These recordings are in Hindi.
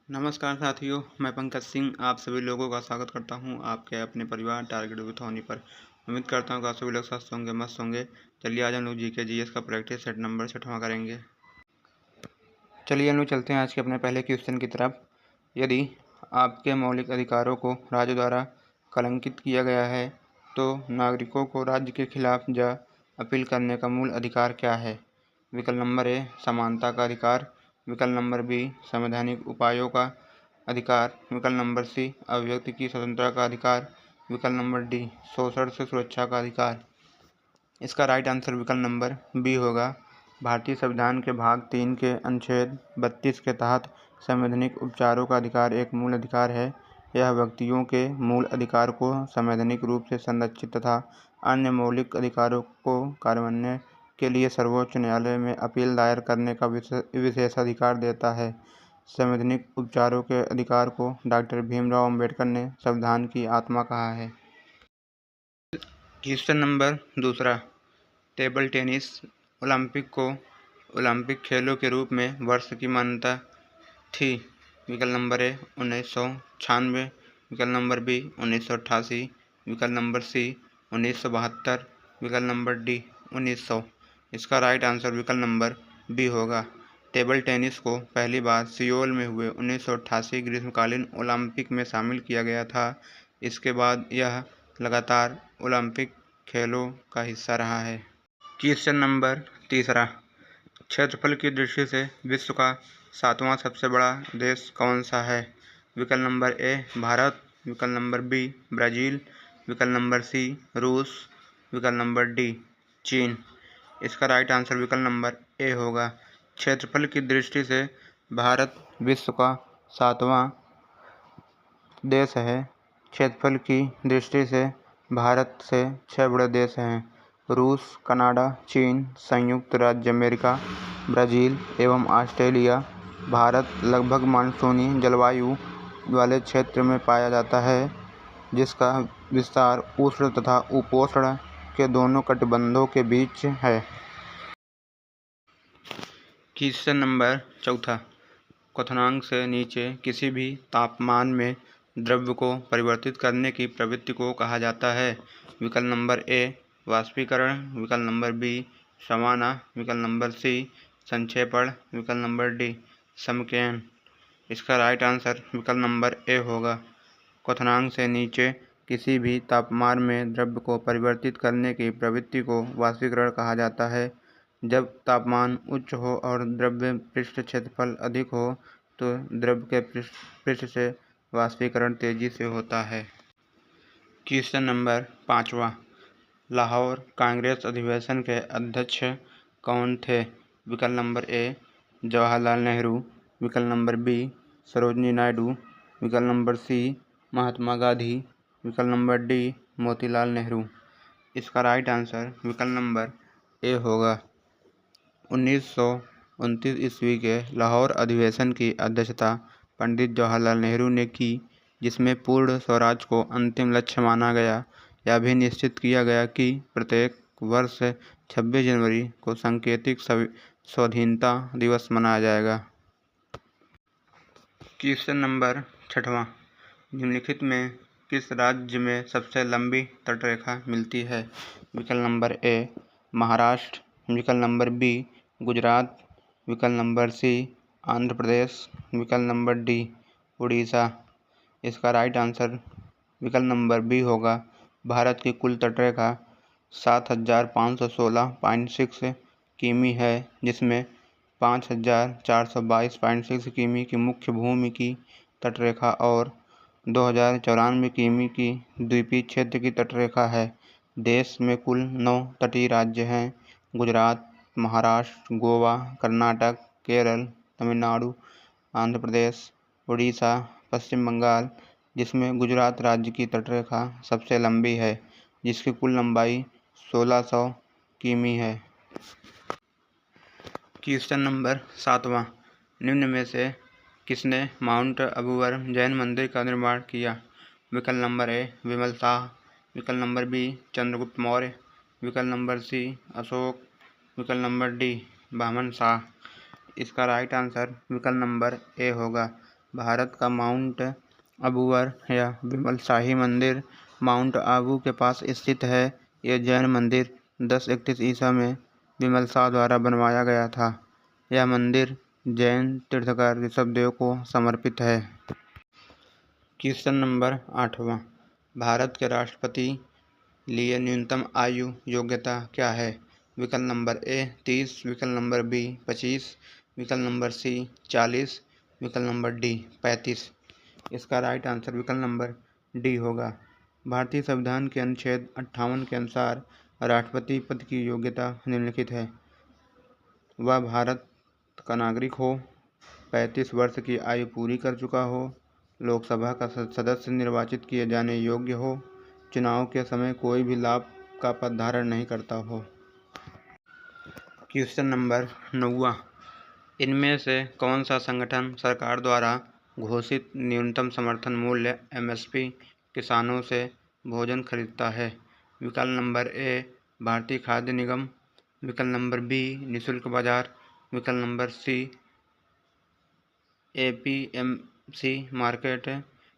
नमस्कार साथियों, मैं पंकज सिंह आप सभी लोगों का स्वागत करता हूं आपके अपने परिवार टारगेट विथ होनी पर। उम्मीद करता हूं कि आप सभी लोग स्वस्थ होंगे, मस्त होंगे। चलिए आज हम लोग जीके जीएस का प्रैक्टिस सेट नंबर 6वां करेंगे। चलिए हम लोग चलते हैं आज के अपने पहले क्वेश्चन की तरफ। यदि आपके मौलिक अधिकारों को राज्य द्वारा कलंकित किया गया है तो नागरिकों को राज्य के खिलाफ जा अपील करने का मूल अधिकार क्या है? विकल्प नंबर ए समानता का अधिकार, विकल्प नंबर बी संवैधानिक उपायों का अधिकार, विकल्प नंबर सी अभिव्यक्ति की स्वतंत्रता का अधिकार, विकल्प नंबर डी शोषण से सुरक्षा का अधिकार। इसका राइट आंसर विकल्प नंबर बी होगा। भारतीय संविधान के भाग 3 के अनुच्छेद 32 के तहत संवैधानिक उपचारों का अधिकार एक मूल अधिकार है। यह व्यक्तियों के मूल अधिकार को संवैधानिक रूप से संरक्षित तथा अन्य मौलिक अधिकारों को कार्यान्वयन के लिए सर्वोच्च न्यायालय में अपील दायर करने का विशेषाधिकार देता है। संवैधानिक उपचारों के अधिकार को डॉक्टर भीमराव अंबेडकर ने संविधान की आत्मा कहा है। क्वेश्चन नंबर दूसरा, टेबल टेनिस ओलंपिक को ओलंपिक खेलों के रूप में वर्ष की मान्यता थी। विकल्प नंबर ए 1996, विकल्प नंबर बी 1988, विकल्प नंबर सी 1972, विकल्प नंबर डी 1900। इसका राइट आंसर विकल्प नंबर बी होगा। टेबल टेनिस को पहली बार सियोल में हुए 1988 ग्रीष्मकालीन ओलंपिक में शामिल किया गया था। इसके बाद यह लगातार ओलंपिक खेलों का हिस्सा रहा है। क्वेश्चन नंबर तीसरा, क्षेत्रफल की दृष्टि से विश्व का 7वां सबसे बड़ा देश कौन सा है? विकल्प नंबर ए भारत, विकल्प नंबर बी ब्राज़ील, विकल्प नंबर सी रूस, विकल्प नंबर डी चीन। इसका राइट आंसर विकल्प नंबर ए होगा। क्षेत्रफल की दृष्टि से भारत विश्व का 7वां देश है। क्षेत्रफल की दृष्टि से भारत से 6 बड़े देश हैं: रूस, कनाडा, चीन, संयुक्त राज्य अमेरिका, ब्राज़ील एवं ऑस्ट्रेलिया। भारत लगभग मानसूनी जलवायु वाले क्षेत्र में पाया जाता है, जिसका विस्तार उष्ण तथा उपोष्ण के दोनों कटिबंधों के बीच है। क्वेश्चन नंबर चौथा, क्वथनांक से नीचे किसी भी तापमान में द्रव्य को परिवर्तित करने की प्रवृत्ति को कहा जाता है। विकल्प नंबर ए वाष्पीकरण, विकल्प नंबर बी समाना, विकल्प नंबर सी संक्षेपण, विकल्प नंबर डी समकेयन। इसका राइट आंसर विकल्प नंबर ए होगा। क्वथनांक से नीचे किसी भी तापमान में द्रव्य को परिवर्तित करने की प्रवृत्ति को वाष्पीकरण कहा जाता है। जब तापमान उच्च हो और द्रव्य पृष्ठ क्षेत्रफल अधिक हो तो द्रव्य के पृष्ठ से वाष्पीकरण तेजी से होता है। क्वेश्चन नंबर 5वां, लाहौर कांग्रेस अधिवेशन के अध्यक्ष कौन थे? विकल्प नंबर ए जवाहरलाल नेहरू, विकल्प नंबर बी सरोजिनी नायडू, विकल्प नंबर सी महात्मा गांधी, विकल्प नंबर डी मोतीलाल नेहरू। इसका राइट आंसर विकल्प नंबर ए होगा। 1929 ईस्वी के लाहौर अधिवेशन की अध्यक्षता पंडित जवाहरलाल नेहरू ने की, जिसमें पूर्ण स्वराज को अंतिम लक्ष्य माना गया। यह भी निश्चित किया गया कि प्रत्येक वर्ष 26 जनवरी को सांकेतिक स्वाधीनता दिवस मनाया जाएगा। क्वेश्चन नंबर 6वां, निम्नलिखित में किस राज्य में सबसे लंबी तटरेखा मिलती है? विकल्प नंबर ए महाराष्ट्र, विकल्प नंबर बी गुजरात, विकल्प नंबर सी आंध्र प्रदेश, विकल्प नंबर डी उड़ीसा। इसका राइट आंसर विकल्प नंबर बी होगा। भारत की कुल तटरेखा 7516.6 किमी है, जिसमें 5422.6 किमी की मुख्य भूमि की तटरेखा और 2094 किमी की द्वीपीय क्षेत्र की तटरेखा है। देश में कुल 9 तटीय राज्य हैं: गुजरात, महाराष्ट्र, गोवा, कर्नाटक, केरल, तमिलनाडु, आंध्र प्रदेश, उड़ीसा, पश्चिम बंगाल, जिसमें गुजरात राज्य की तटरेखा सबसे लंबी है, जिसकी कुल लंबाई 1600 किमी है। क्वेश्चन नंबर 7वां, निम्न में से किसने माउंट अबूवर जैन मंदिर का निर्माण किया? विकल्प नंबर ए विमल शाह, विकल्प नंबर बी चंद्रगुप्त मौर्य, विकल्प नंबर सी अशोक, विकल्प नंबर डी बहमन शाह। इसका राइट आंसर विकल्प नंबर ए होगा। भारत का माउंट अबूवर या विमल शाही मंदिर माउंट आबू के पास स्थित है। यह जैन मंदिर 1031 ईसा में विमल शाह द्वारा बनवाया गया था। यह मंदिर जैन तीर्थकर ऋषभदेव को समर्पित है। क्वेश्चन नंबर 8वां, भारत के राष्ट्रपति लिए न्यूनतम आयु योग्यता क्या है? विकल्प नंबर ए 30, विकल्प नंबर बी 25, विकल्प नंबर सी 40, विकल्प नंबर डी 35। इसका राइट आंसर विकल्प नंबर डी होगा। भारतीय संविधान के अनुच्छेद 58 के अनुसार राष्ट्रपति पद की योग्यता निम्नलिखित है। वह भारत का नागरिक हो, 35 वर्ष की आयु पूरी कर चुका हो, लोकसभा का सदस्य निर्वाचित किए जाने योग्य हो, चुनाव के समय कोई भी लाभ का पद धारण नहीं करता हो। क्वेश्चन नंबर 9वां, इनमें से कौन सा संगठन सरकार द्वारा घोषित न्यूनतम समर्थन मूल्य एमएसपी किसानों से भोजन खरीदता है? विकल्प नंबर ए भारतीय खाद्य निगम, विकल्प नंबर बी निःशुल्क बाजार, विकल्प नंबर सी एपीएमसी मार्केट,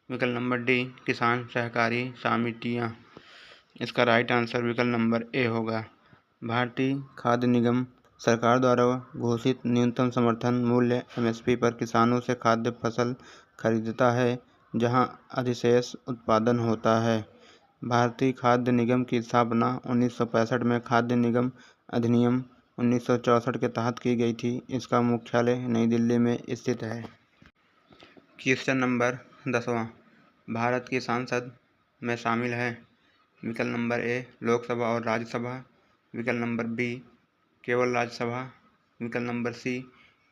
विकल्प नंबर डी किसान सहकारी समितियां। इसका राइट आंसर विकल्प नंबर ए होगा। भारतीय खाद्य निगम सरकार द्वारा घोषित न्यूनतम समर्थन मूल्य एमएसपी पर किसानों से खाद्य फसल खरीदता है, जहां अधिशेष उत्पादन होता है। भारतीय खाद्य निगम की स्थापना 1965 में खाद्य निगम अधिनियम 1964 के तहत की गई थी। इसका मुख्यालय नई दिल्ली में स्थित है। क्वेश्चन नंबर 10वां, भारत की सांसद में शामिल हैं। विकल्प नंबर ए लोकसभा और राज्यसभा, विकल्प नंबर बी केवल राज्यसभा, विकल्प नंबर सी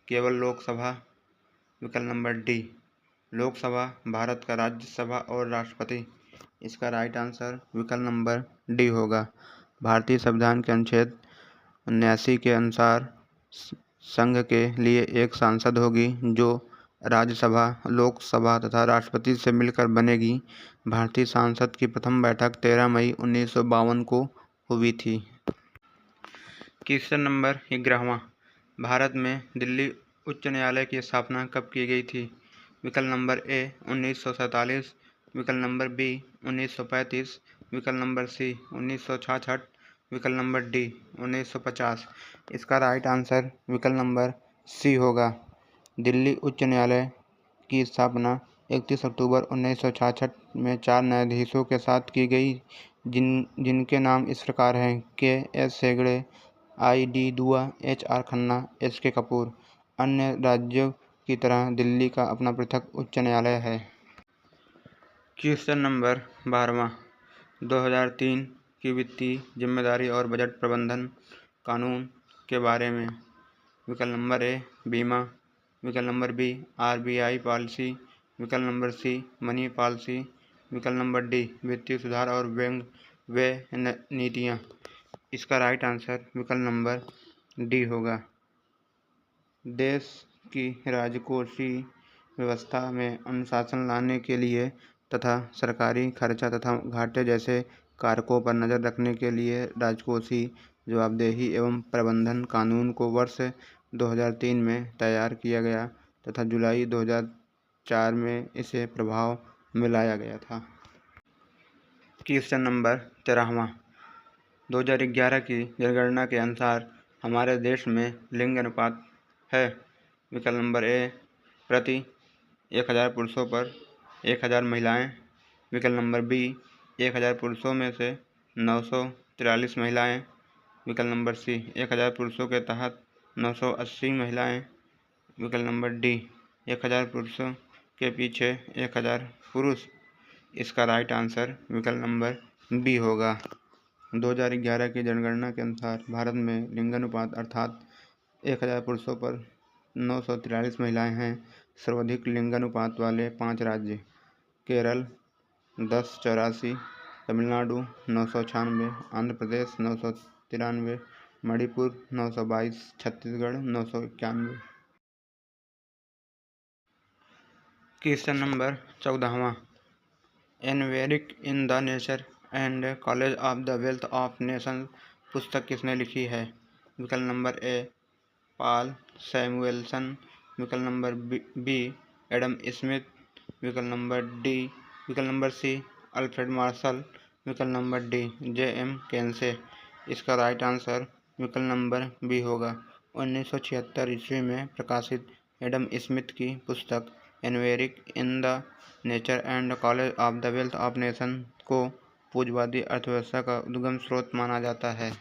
केवल लोकसभा, विकल्प नंबर डी लोकसभा, भारत का राज्यसभा और राष्ट्रपति। इसका राइट आंसर विकल्प नंबर डी होगा। भारतीय संविधान के अनुच्छेद 79 के अनुसार संघ के लिए एक संसद होगी जो राज्यसभा, लोकसभा तथा राष्ट्रपति से मिलकर बनेगी। भारतीय संसद की प्रथम बैठक 13 मई 1952 को हुई थी। क्वेश्चन नंबर 11वां, भारत में दिल्ली उच्च न्यायालय की स्थापना कब की गई थी? विकल्प नंबर ए 1947, विकल्प नंबर बी 1935, विकल्प नंबर सी 1966, विकल्प नंबर डी 1950। इसका राइट आंसर विकल्प नंबर सी होगा। दिल्ली उच्च न्यायालय की स्थापना 31 अक्टूबर 1966 में 4 न्यायाधीशों के साथ की गई, जिनके नाम इस प्रकार हैं: के एस हेगड़े, आई डी दुआ, एच आर खन्ना, एस के कपूर। अन्य राज्यों की तरह दिल्ली का अपना पृथक उच्च न्यायालय है। क्वेश्चन नंबर 12वां, 2003 की वित्तीय जिम्मेदारी और बजट प्रबंधन कानून के बारे में। विकल्प नंबर ए बीमा, विकल्प नंबर बी आरबीआई पॉलिसी, विकल्प नंबर सी मनी पॉलिसी, विकल्प नंबर डी वित्तीय सुधार और व्यय नीतियाँ। इसका राइट आंसर विकल्प नंबर डी होगा। देश की राजकोषीय व्यवस्था में अनुशासन लाने के लिए तथा सरकारी खर्चा तथा घाटे जैसे कारकों पर नज़र रखने के लिए राजकोषीय जवाबदेही एवं प्रबंधन कानून को वर्ष 2003 में तैयार किया गया तथा जुलाई 2004 में इसे प्रभाव में लाया गया था। क्वेश्चन नंबर 13वां, 2011 की जनगणना के अनुसार हमारे देश में लिंग अनुपात है। विकल्प नंबर ए प्रति 1000 पुरुषों पर 1000 महिलाएं, विकल्प नंबर बी 1000 पुरुषों में से 943 महिलाएं, विकल्प नंबर सी 1000 पुरुषों के तहत 980 महिलाएं, विकल्प नंबर डी 1000 पुरुषों के पीछे 1000 पुरुष। इसका राइट आंसर विकल्प नंबर बी होगा। 2011 की जनगणना के अनुसार भारत में लिंगानुपात अर्थात 1000 पुरुषों पर 943 महिलाएं हैं। सर्वाधिक लिंगानुपात वाले 5 राज्य: केरल 1084, तमिलनाडु 996, आंध्र प्रदेश 993, मणिपुर 922, छत्तीसगढ़ 991। क्वेश्चन नंबर 14वां, एनवेरिक in the nature and college of the wealth of nations पुस्तक किसने लिखी है? विकल्प नंबर ए पॉल सैमुएल्सन, विकल्प नंबर बी एडम स्मिथ। विकल्प नंबर डी। विकल्प नंबर सी अल्फ्रेड मार्शल। विकल्प नंबर डी जे.एम. केन्से। इसका राइट आंसर विकल्प नंबर बी होगा। 1976 ईस्वी में प्रकाशित एडम स्मिथ की पुस्तक एनवेरिक in the nature and college of the wealth of nation को पूंजवादी अर्थव्यवस्था का उद्गम स्रोत माना जाता है।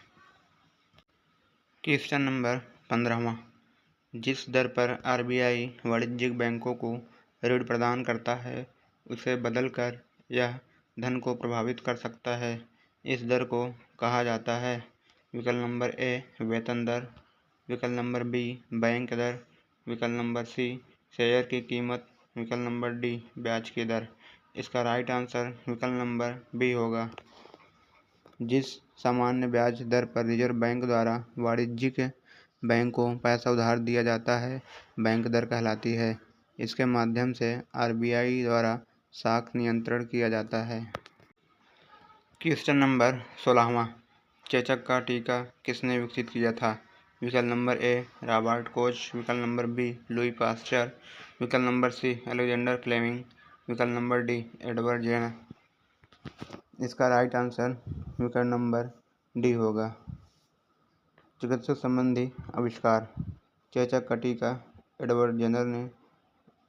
क्वेश्चन नंबर 15वां। जिस दर पर आरबीआई वाणिज्यिक बैंकों को ऋण प्रदान करता है उसे बदलकर यह धन को प्रभावित कर सकता है। इस दर को कहा जाता है। विकल्प नंबर ए वेतन दर। विकल्प नंबर बी बैंक दर। विकल्प नंबर सी शेयर की कीमत। विकल्प नंबर डी ब्याज की दर। इसका राइट आंसर विकल्प नंबर बी होगा। जिस सामान्य ब्याज दर पर रिजर्व बैंक द्वारा वाणिज्यिक बैंक को पैसा उधार दिया जाता है बैंक दर कहलाती है। इसके माध्यम से आरबीआई द्वारा साख नियंत्रण किया जाता है। क्वेश्चन नंबर 16वां। चेचक का टीका किसने विकसित किया था? विकल्प नंबर ए रॉबर्ट कोच। विकल्प नंबर बी लुई पास्चर। विकल्प नंबर सी अलेक्जेंडर फ्लेमिंग। विकल्प नंबर डी एडवर्ड जेनर। इसका राइट आंसर विकल्प नंबर डी होगा। चिकित्सा संबंधी आविष्कार। चेचक का टीका एडवर्ड जेनर ने,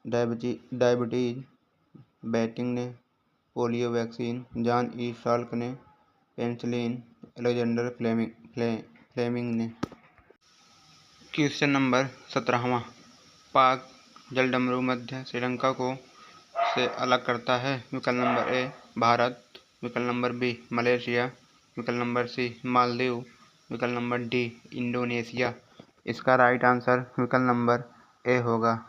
डायबिटीज बैटिंग ने, polio vaccine John E Salk ने, पेनिसिलिन अलेक्जेंडर फ्लेमिंग ने। क्वेश्चन नंबर 17वां। पाक जलडमरू मध्य श्रीलंका को से अलग करता है। विकल्प नंबर ए भारत। विकल्प नंबर बी मलेशिया। विकल्प नंबर सी मालदीव। विकल्प नंबर डी इंडोनेशिया। इसका राइट आंसर विकल्प नंबर ए होगा।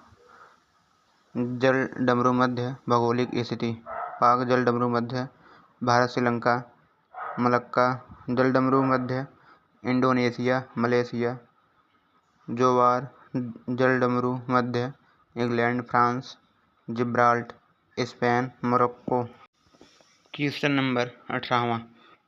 जलडमरू मध्य भौगोलिक स्थिति। पाक जलडमरू मध्य भारत श्रीलंका मलक्का। जलडमरू मध्य इंडोनेशिया मलेशिया। जोवार जलडमरू मध्य England France Gibraltar Spain Morocco. Question number 18वां।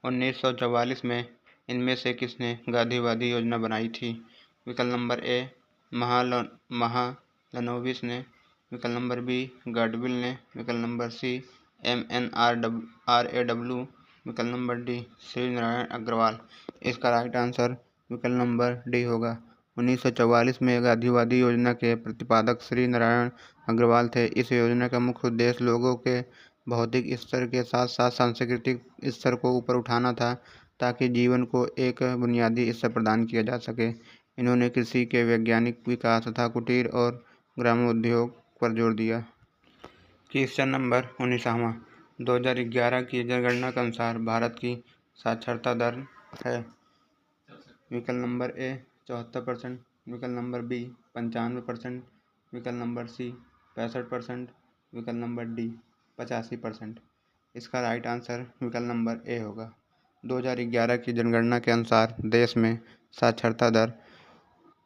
1944 में इनमें से किसने गांधीवादी योजना बनाई थी? विकल्प नंबर ए महालनोबिस ने। विकल्प नंबर बी गॉडविल ने। विकल्प नंबर सी MNRAW। विकल्प नंबर डी श्री नारायण अग्रवाल। इसका राइट आंसर विकल्प नंबर डी होगा। 1944 में गांधीवादी योजना के प्रतिपादक श्री नारायण अग्रवाल थे। इस योजना का मुख्य उद्देश्य लोगों के भौतिक स्तर के साथ साथ सांस्कृतिक स्तर को ऊपर उठाना था ताकि जीवन को एक बुनियादी स्तर प्रदान किया जा सके। इन्होंने कृषि के वैज्ञानिक विकास तथा कुटीर और ग्रामोद्योग पर जोर दिया। Question number 19वां। 2011 की जनगणना के अनुसार भारत की साक्षरता दर है। विकल्प नंबर ए 74%। विकल्प नंबर बी 95%। विकल्प नंबर सी 65%। विकल्प नंबर डी 85%। इसका राइट आंसर विकल्प नंबर ए होगा। 2011 की जनगणना के अनुसार देश में साक्षरता दर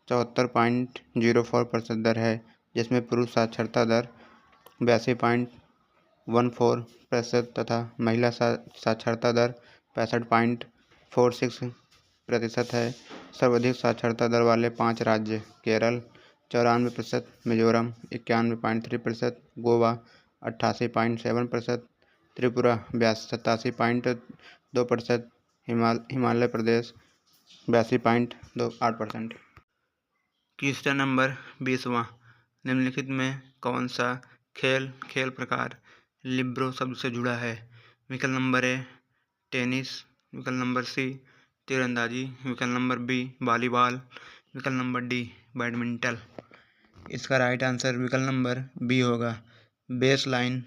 74.04% दर है, जिसमें पुरुष साक्षरता दर 82.14% तथा महिला साक्षरता दर 65.46% है। सर्वाधिक साक्षरता दर वाले 5 राज्य केरल 94%, मिजोरम 91.3%, गोवा 88.7%, त्रिपुरा 87.2%, हिमाचल प्रदेश 82.28%। क्वेश्चन नंबर 20वां। निम्नलिखित में कौन सा खेल प्रकार लिब्रो शब्द से जुड़ा है? विकल्प नंबर ए टेनिस। विकल्प नंबर सी तीरंदाजी। विकल्प नंबर बी वॉलीबॉल। विकल्प नंबर डी बैडमिंटन। इसका राइट आंसर विकल्प नंबर बी होगा। Base line,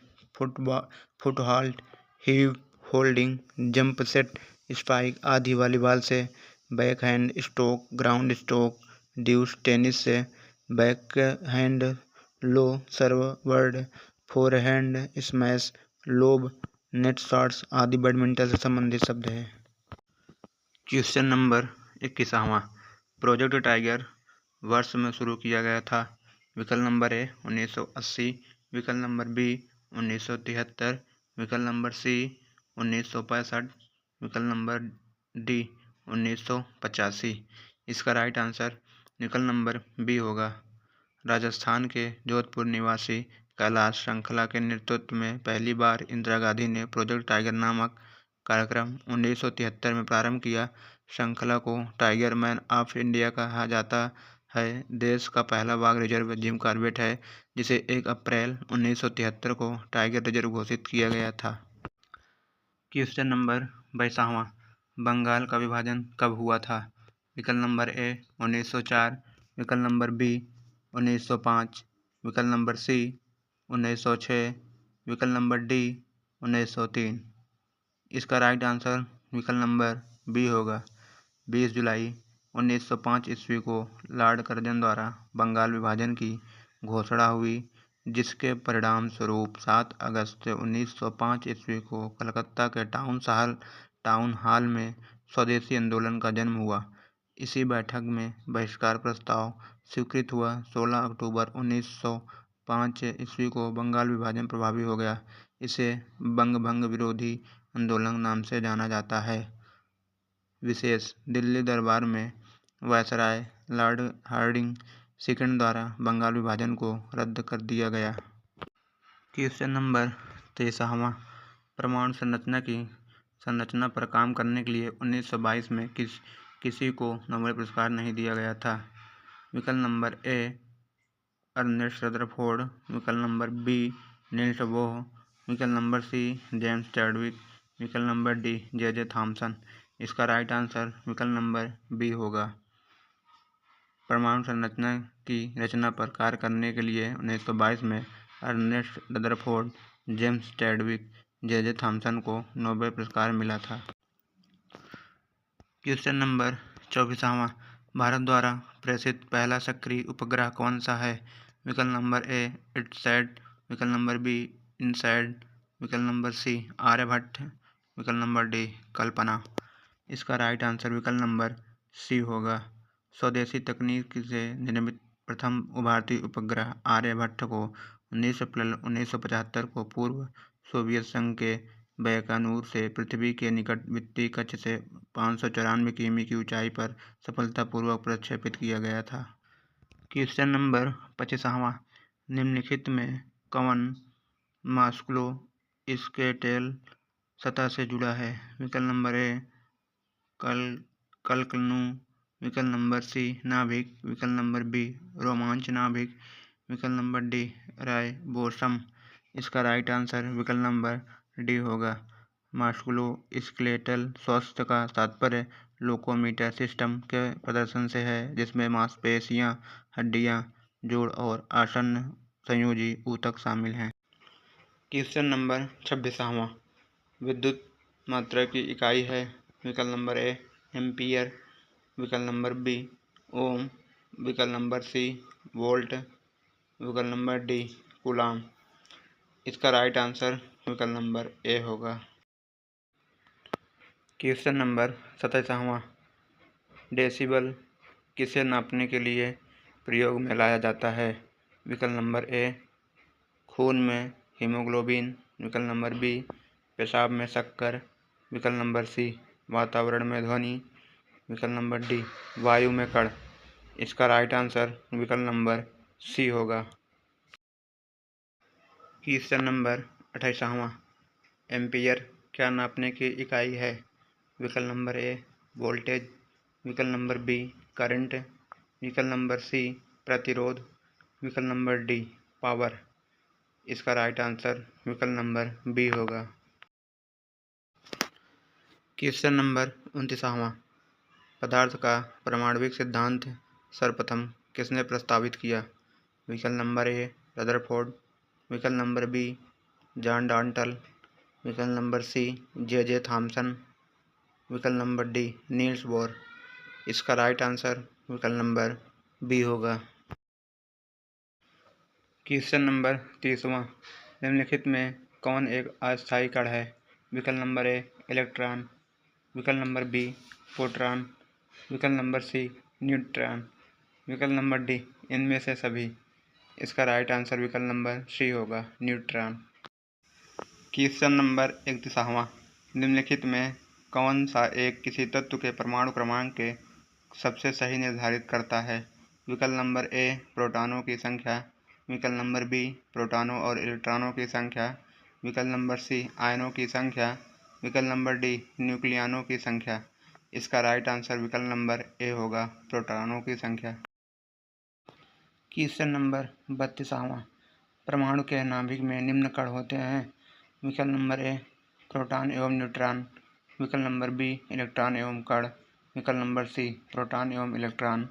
foot fault, heave, holding, jump set, spike आदि वॉलीबॉल से, back hand stroke, ground stroke, deuce tennis से, back hand low serve word, forehand smash, lob, net shots आदि बैडमिंटन से संबंधित शब्द हैं। क्वेश्चन नंबर 21वां। प्रोजेक्ट टाइगर वर्ष में शुरू किया गया था। विकल्प नंबर ए 1980। विकल्प नंबर बी 1973। विकल्प नंबर सी 1965। विकल्प नंबर डी 1985। इसका राइट आंसर विकल्प नंबर बी होगा। राजस्थान के जोधपुर निवासी कैलाश श्रृंखला के नेतृत्व में पहली बार इंदिरा गांधी ने प्रोजेक्ट टाइगर नामक कार्यक्रम 1973 में प्रारंभ किया। श्रृंखला को टाइगर मैन ऑफ इंडिया कहा जाता है। देश का पहला बाघ रिजर्व जिम कॉर्बेट है, जिसे 1 अप्रैल 1973 को टाइगर रिजर्व घोषित किया गया था। क्वेश्चन नंबर 22वां, बंगाल का विभाजन कब हुआ था? विकल्प नंबर ए 1904, विकल्प नंबर बी 1905, विकल्प नंबर सी 1906, विकल्प नंबर डी 1903। इसका राइट आंसर विकल्प नंबर बी होगा। 20 जुलाई 1905 ईस्वी को लॉर्ड कर्जन द्वारा बंगाल विभाजन की घोषणा हुई, जिसके परिणाम स्वरूप 7 अगस्त 1905 ईस्वी को कलकत्ता के टाउन हॉल में स्वदेशी आंदोलन का जन्म हुआ। इसी बैठक में बहिष्कार प्रस्ताव स्वीकृत हुआ। 16 अक्टूबर 1905 ईस्वी को बंगाल विभाजन प्रभावी हो गया। इसे बंगभंग विरोधी आंदोलन नाम से जाना जाता है। विशेष दिल्ली दरबार में वायसराय लॉर्ड हार्डिंग सेकंड द्वारा बंगाल विभाजन को रद्द कर दिया गया। क्वेश्चन नंबर 23वां, परमाणु संरचना की संरचना पर काम करने के लिए 1922 में किसी को नोबेल पुरस्कार नहीं दिया गया था? विकल्प नंबर ए अर्नेस्ट रदरफोर्ड, विकल्प नंबर बी नील्स बोह, विकल्प नंबर सी जेम्स चैडविक, विकल्प नंबर डी जे थॉमसन। इसका राइट आंसर विकल्प नंबर बी होगा। परमाणु संरचना की रचना पर कार्य करने के लिए 1922 में Ernest Rutherford, James Chadwick, J Thomson को नोबेल पुरस्कार मिला था। क्वेश्चन नंबर 24वां, भारत द्वारा प्रेषित पहला सक्रिय उपग्रह कौन सा है? विकल्प नंबर ए इटसैट, विकल्प नंबर बी इनसैट, विकल्प नंबर सी आर्यभट्ट, विकल्प नंबर डी कल्पना। इसका राइट आंसर विकल्प नंबर सी होगा। स्वदेशी तकनीक से निर्मित प्रथम भारतीय उपग्रह आर्यभट्ट को 19 अप्रैल 1975 को पूर्व सोवियत संघ के बैकानूर से पृथ्वी के निकट वित्तीय कक्ष से 594 किमी की ऊंचाई पर सफलतापूर्वक प्रक्षेपित किया गया था। क्वेश्चन नंबर 25वां, निम्नलिखित में कौन मास्कुलो स्केलेटल सतह से जुड़ा है? विकल्प नंबर ए कलक्लनु, विकल्प नंबर सी नाभिक, विकल्प नंबर बी रोमांच नाभिक, विकल्प नंबर डी राइबोसम। इसका राइट आंसर विकल्प नंबर डी होगा। मास्कुलो स्केलेटल स्वास्थ्य का तात्पर्य लोकोमोटर सिस्टम के प्रदर्शन से है, जिसमें मांसपेशियां, हड्डियां, जोड़ और आसन्न संयोजी ऊतक शामिल हैं। क्वेश्चन नंबर 26वां, विद्युत मात्रा की इकाई है? विकल्प नंबर ए एम्पीयर, विकल्प नंबर बी ओम, विकल्प नंबर सी वोल्ट, विकल्प नंबर डी कूलाम। इसका राइट आंसर विकल्प नंबर ए होगा। क्वेश्चन नंबर 27वां, डेसिबल किसे नापने के लिए प्रयोग में लाया जाता है? विकल्प नंबर ए खून में हीमोग्लोबिन, विकल्प नंबर बी पेशाब में शक्कर, विकल्प नंबर सी वातावरण में ध्वनि, विकल्प नंबर डी वायु में कण। इसका राइट आंसर विकल्प नंबर सी होगा। क्वेश्चन नंबर 28वां, एम्पीयर क्या नापने की इकाई है? विकल्प नंबर ए वोल्टेज, विकल्प नंबर बी करंट, विकल्प नंबर सी प्रतिरोध, विकल्प नंबर डी पावर। इसका राइट आंसर विकल्प नंबर बी होगा। क्वेश्चन नंबर 29वां, पदार्थ का परमाणविक सिद्धांत सर्वप्रथम किसने प्रस्तावित किया? विकल्प नंबर ए रदरफोर्ड, विकल्प नंबर बी जॉन डाल्टन, विकल्प नंबर सी जे थॉमसन, विकल्प नंबर डी नील्स बोर। इसका राइट आंसर विकल्प नंबर बी होगा। क्वेश्चन नंबर 30वां, निम्नलिखित में कौन एक अस्थायी कण है? विकल्प नंबर ए इलेक्ट्रॉन, विकल्प नंबर बी प्रोटॉन, विकल्प नंबर सी न्यूट्रॉन, विकल्प नंबर डी इनमें से सभी। इसका राइट आंसर विकल्प नंबर सी होगा, न्यूट्रॉन। क्वेश्चन नंबर 31वां, निम्नलिखित में कौन सा एक किसी तत्व के परमाणु क्रमांक के सबसे सही निर्धारित करता है? विकल्प नंबर ए प्रोटॉनों की संख्या, विकल्प नंबर बी प्रोटॉनों और इलेक्ट्रॉनों की संख्या, विकल्प नंबर सी आयनों की संख्या, विकल्प नंबर डी न्यूक्लियनों की संख्या। इसका राइट आंसर विकल्प नंबर ए होगा, प्रोटॉनों की संख्या। क्वेश्चन नंबर 32वां, परमाणु के नाभिक में निम्न कण होते हैं। विकल्प नंबर ए प्रोटॉन एवं न्यूट्रॉन, विकल्प नंबर बी इलेक्ट्रॉन एवं कण, विकल्प नंबर सी प्रोटॉन एवं इलेक्ट्रॉन,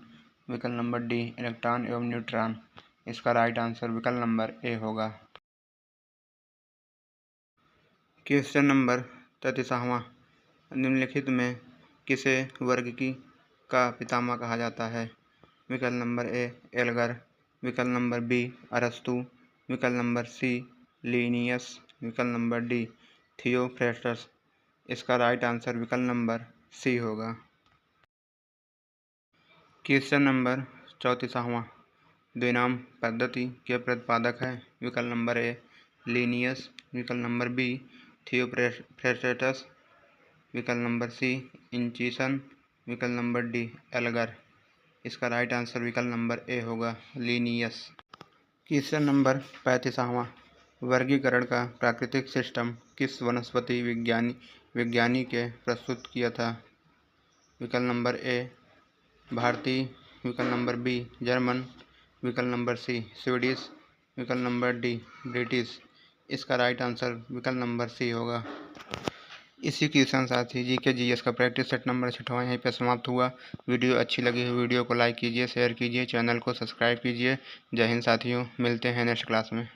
विकल्प नंबर डी इलेक्ट्रॉन एवं न्यूट्रॉन। इसका राइट आंसर विकल्प नंबर ए होगा। क्वेश्चन नंबर 33वां, निम्नलिखित में किसे वर्गीकी का पितामह कहा जाता है। विकल्प नंबर ए एल्गर, विकल्प नंबर बी अरस्तु, विकल्प नंबर सी लीनियस, विकल्प नंबर डी थियोफ्रेस्टस। इसका राइट आंसर विकल्प नंबर सी होगा। क्वेश्चन नंबर 34वां, द्विनाम पद्धति के प्रतिपादक हैं। विकल्प नंबर ए लीनियस, विकल्प नंबर बी थियोफ्रेस्टस, विकल्प नंबर सी इंचिसन, विकल्प नंबर डी एल्गर। इसका राइट आंसर विकल्प नंबर ए होगा, लीनियस। क्वेश्चन नंबर 35वां, वर्गीकरण का प्राकृतिक सिस्टम किस वनस्पति विज्ञानी के प्रस्तुत किया था। विकल्प नंबर ए भारतीय, विकल्प नंबर बी जर्मन, विकल्प नंबर सी स्वीडिश, विकल्प नंबर डी ब्रिटिश। इसका राइट आंसर विकल्प नंबर सी होगा। इसी के साथ ही जीके जीएस का प्रैक्टिस सेट नंबर 6वां यहीं पर समाप्त हुआ। वीडियो अच्छी लगी हो वीडियो को लाइक कीजिए, शेयर कीजिए, चैनल को सब्सक्राइब कीजिए। जय हिंद साथियों, मिलते हैं नेक्स्ट क्लास में।